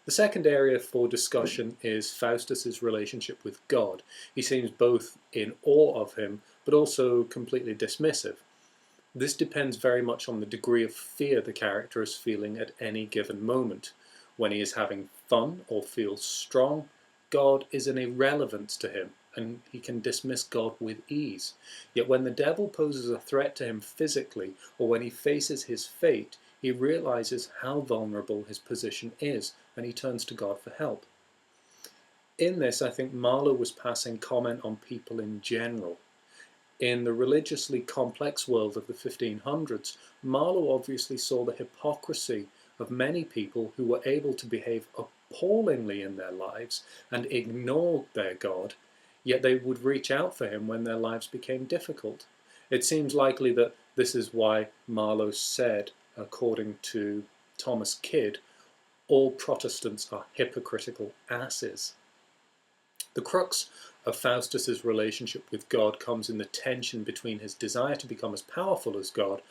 The second area for discussion is Faustus's relationship with God. He seems both in awe of him, but also completely dismissive. This depends very much on the degree of fear the character is feeling at any given moment. When he is having fun or feels strong, God is an irrelevance to him, and he can dismiss God with ease. Yet when the devil poses a threat to him physically, or when he faces his fate, he realizes how vulnerable his position is, and he turns to God for help. In this, I think Marlowe was passing comment on people in general. In the religiously complex world of the 1500s, Marlowe obviously saw the hypocrisy of many people who were able to behave appallingly in their lives and ignored their God, yet they would reach out for him when their lives became difficult. It seems likely that this is why Marlowe said, according to Thomas Kidd, all Protestants are hypocritical asses. The crux of Faustus's relationship with God comes in the tension between his desire to become as powerful as God,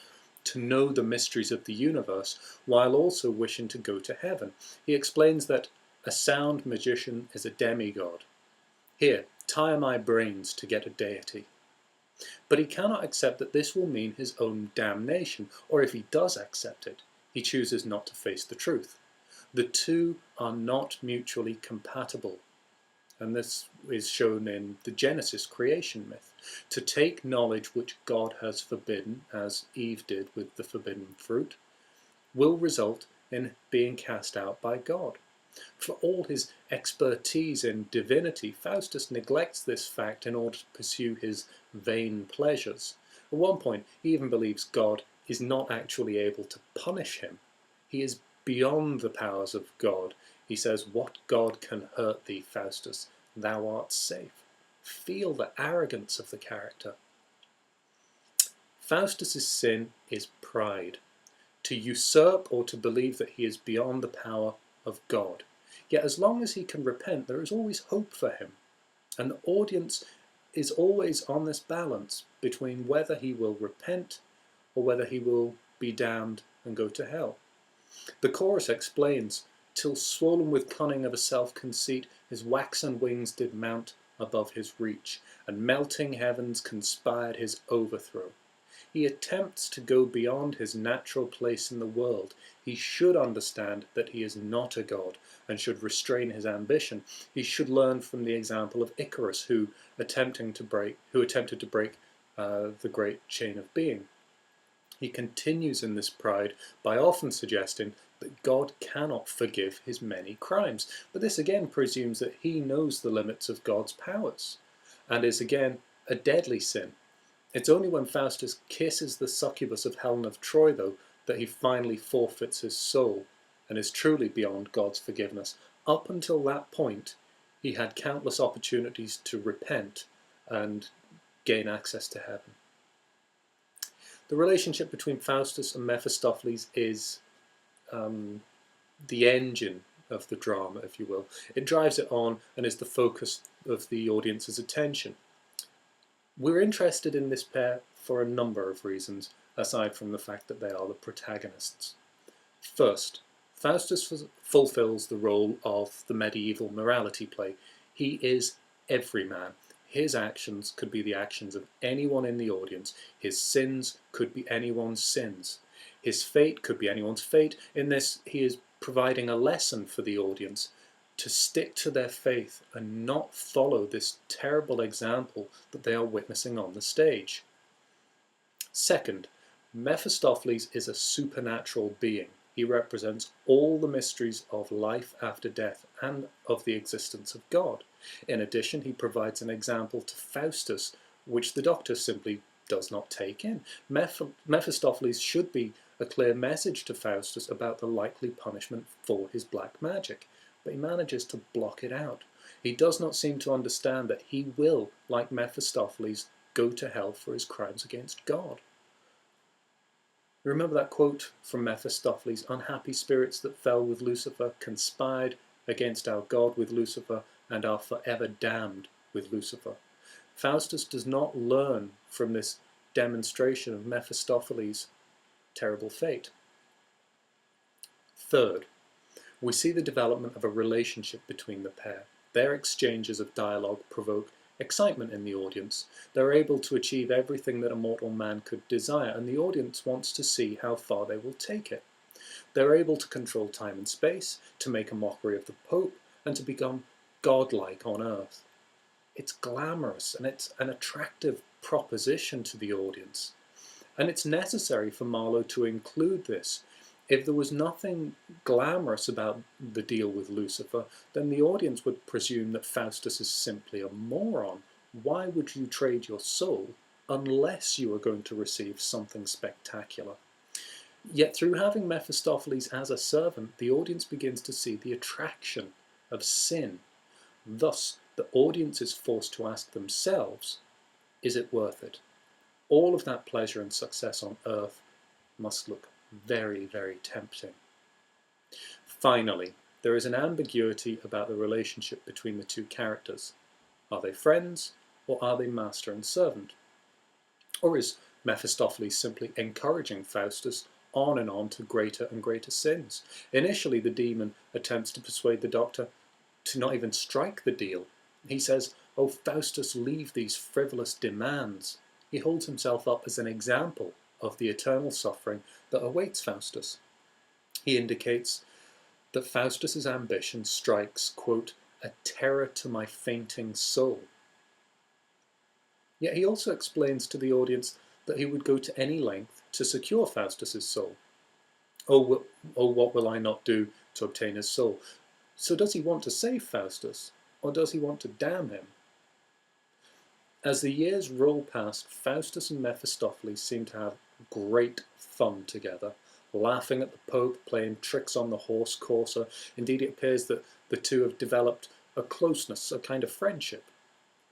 to know the mysteries of the universe, while also wishing to go to heaven. He explains that a sound magician is a demigod. Here, tire my brains to get a deity. But he cannot accept that this will mean his own damnation, or if he does accept it, he chooses not to face the truth. The two are not mutually compatible. And this is shown in the Genesis creation myth. To take knowledge which God has forbidden, as Eve did with the forbidden fruit, will result in being cast out by God. For all his expertise in divinity, Faustus neglects this fact in order to pursue his vain pleasures. At one point, he even believes God is not actually able to punish him. He is beyond the powers of God. He says, "What God can hurt thee, Faustus? Thou art safe." Feel the arrogance of the character. Faustus's sin is pride, to usurp or to believe that he is beyond the power of God. Yet as long as he can repent, there is always hope for him. And the audience is always on this balance between whether he will repent or whether he will be damned and go to hell. The chorus explains, "Till swollen with cunning of a self-conceit, his waxen wings did mount above his reach, and melting heavens conspired his overthrow." He attempts to go beyond his natural place in the world. He should understand that he is not a god and should restrain his ambition. He should learn from the example of Icarus, who attempted to break the great chain of being. He continues in this pride by often suggesting that God cannot forgive his many crimes. But this again presumes that he knows the limits of God's powers, and is again a deadly sin. It's only when Faustus kisses the succubus of Helen of Troy, though, that he finally forfeits his soul and is truly beyond God's forgiveness. Up until that point, he had countless opportunities to repent and gain access to heaven. The relationship between Faustus and Mephistopheles is the engine of the drama, if you will. It drives it on and is the focus of the audience's attention. We're interested in this pair for a number of reasons, aside from the fact that they are the protagonists. First, Faustus fulfills the role of the medieval morality play. He is every man. His actions could be the actions of anyone in the audience. His sins could be anyone's sins. His fate could be anyone's fate. In this, he is providing a lesson for the audience to stick to their faith and not follow this terrible example that they are witnessing on the stage. Second, Mephistopheles is a supernatural being. He represents all the mysteries of life after death and of the existence of God. In addition, he provides an example to Faustus, which the Doctor simply does not take in. Mephistopheles should be a clear message to Faustus about the likely punishment for his black magic, but he manages to block it out. He does not seem to understand that he will, like Mephistopheles, go to hell for his crimes against God. Remember that quote from Mephistopheles, "Unhappy spirits that fell with Lucifer conspired against our God with Lucifer and are forever damned with Lucifer." Faustus does not learn from this demonstration of Mephistopheles' terrible fate. Third, We see the development of a relationship between the pair. Their exchanges of dialogue provoke excitement in the audience. They're able to achieve everything that a mortal man could desire, and the audience wants to see how far they will take it. They're able to control time and space, to make a mockery of the Pope, and to become godlike on earth. It's glamorous and it's an attractive proposition to the audience. And it's necessary for Marlowe to include this. If there was nothing glamorous about the deal with Lucifer, then the audience would presume that Faustus is simply a moron. Why would you trade your soul unless you are going to receive something spectacular? Yet through having Mephistopheles as a servant, the audience begins to see the attraction of sin. Thus, the audience is forced to ask themselves, is it worth it? All of that pleasure and success on earth must look very, very tempting. Finally, there is an ambiguity about the relationship between the two characters. Are they friends, or are they master and servant? Or is Mephistopheles simply encouraging Faustus on and on to greater and greater sins? Initially, the demon attempts to persuade the doctor to not even strike the deal. He says, "Oh, Faustus, leave these frivolous demands." He holds himself up as an example of the eternal suffering that awaits Faustus. He indicates that Faustus's ambition strikes, quote, "a terror to my fainting soul." Yet he also explains to the audience that he would go to any length to secure Faustus's soul. Oh, what will I not do to obtain his soul? So does he want to save Faustus, or does he want to damn him? As the years roll past, Faustus and Mephistopheles seem to have great fun together, laughing at the Pope, playing tricks on the horse courser. Indeed, it appears that the two have developed a closeness, a kind of friendship.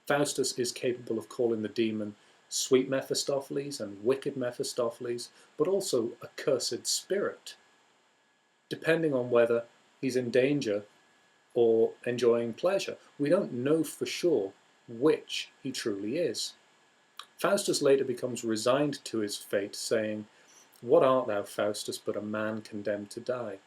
Faustus is capable of calling the demon sweet Mephistopheles and wicked Mephistopheles, but also a cursed spirit, depending on whether he's in danger or enjoying pleasure. We don't know for sure which he truly is. Faustus later becomes resigned to his fate, saying, "What art thou, Faustus, but a man condemned to die?"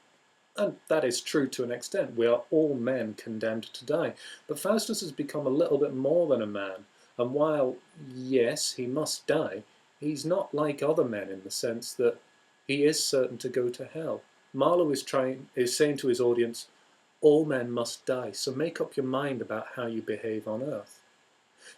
And that is true to an extent. We are all men condemned to die. But Faustus has become a little bit more than a man. And while, yes, he must die, he's not like other men in the sense that he is certain to go to hell. Marlowe is saying to his audience, all men must die, so make up your mind about how you behave on earth.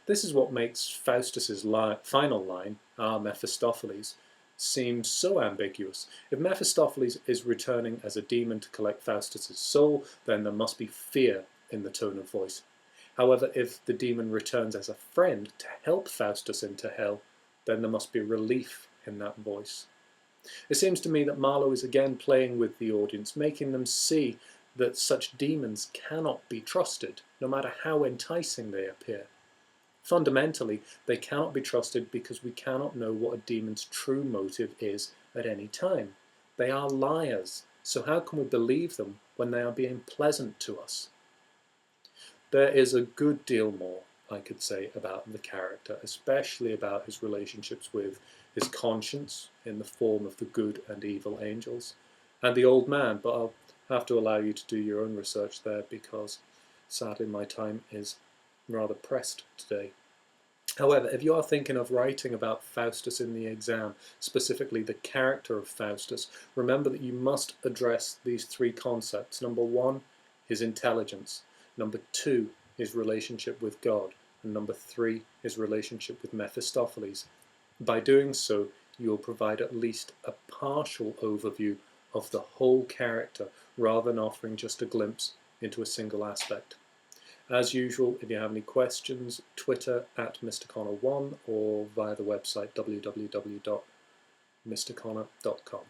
This is what makes Faustus's final line, "Ah, Mephistopheles," seem so ambiguous. If Mephistopheles is returning as a demon to collect Faustus's soul, then there must be fear in the tone of voice. However, if the demon returns as a friend to help Faustus into hell, then there must be relief in that voice. It seems to me that Marlowe is again playing with the audience, making them see that such demons cannot be trusted, no matter how enticing they appear. Fundamentally, they cannot be trusted because we cannot know what a demon's true motive is at any time. They are liars, so how can we believe them when they are being pleasant to us? There is a good deal more I could say about the character, especially about his relationships with his conscience in the form of the good and evil angels, and the old man, but I'll have to allow you to do your own research there because sadly my time is rather pressed today. However, if you are thinking of writing about Faustus in the exam, specifically the character of Faustus, remember that you must address these three concepts. Number one, his intelligence. Number two, his relationship with God. And number three, his relationship with Mephistopheles. By doing so, you will provide at least a partial overview of the whole character, rather than offering just a glimpse into a single aspect. As usual, if you have any questions, Twitter at MrConnor1 or via the website www.mrconnor.com.